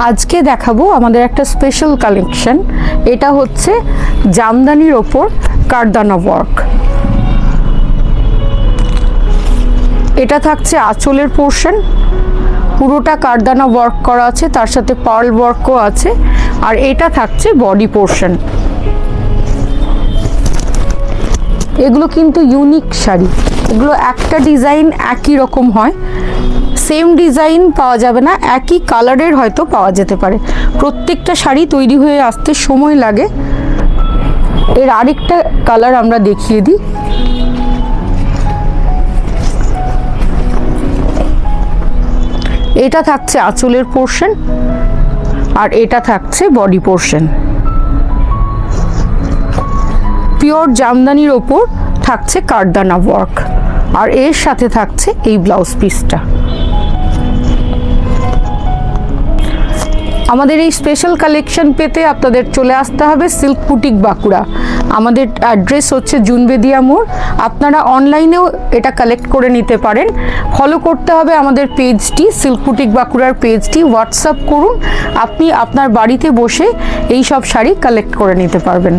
আজকে দেখাবো আমাদের একটা স্পেশাল কালেকশন। এটা হচ্ছে জামদানির ওপর কারদানা ওয়ার্ক। এটা থাকছে আঁচলের পোর্শন, পুরোটা কারদানা ওয়ার্ক করা আছে, তার সাথে পার্ল ওয়ার্কও আছে। আর এটা থাকছে বডি পোর্শন। এগুলো কিন্তু ইউনিক শাড়ি, এগুলো একটা ডিজাইন একই রকম হয়, সেম ডিজাইন পাওয়া যাবে না, একই কালারের হয়তো পাওয়া যেতে পারে। প্রত্যেকটা শাড়ি তৈরি হয়ে আসতে সময় লাগে। এর আরেকটা কালার আমরা দেখিয়ে দিই। এটা থাকছে আঁচলের পোর্শন আর এটা থাকছে বডি পোর্শন। পিওর জামদানির ওপর থাকছে কারদানা ওয়ার্ক আর এর সাথে থাকছে এই ব্লাউজ পিসটা। আমাদের এই স্পেশাল কালেকশন পেতে আপনাদের চলে আসতে হবে সিল্ক বুটিক বাঁকুড়া। আমাদের অ্যাড্রেস হচ্ছে জুনবেদিয়া মোড়। আপনারা অনলাইনেও এটা কালেক্ট করে নিতে পারেন। ফলো করতে হবে আমাদের পেজটি, সিল্ক বুটিক বাঁকুড়ার পেজটি। হোয়াটসঅ্যাপ করুন, আপনি আপনার বাড়িতে বসে এই সব শাড়ি কালেক্ট করে নিতে পারবেন।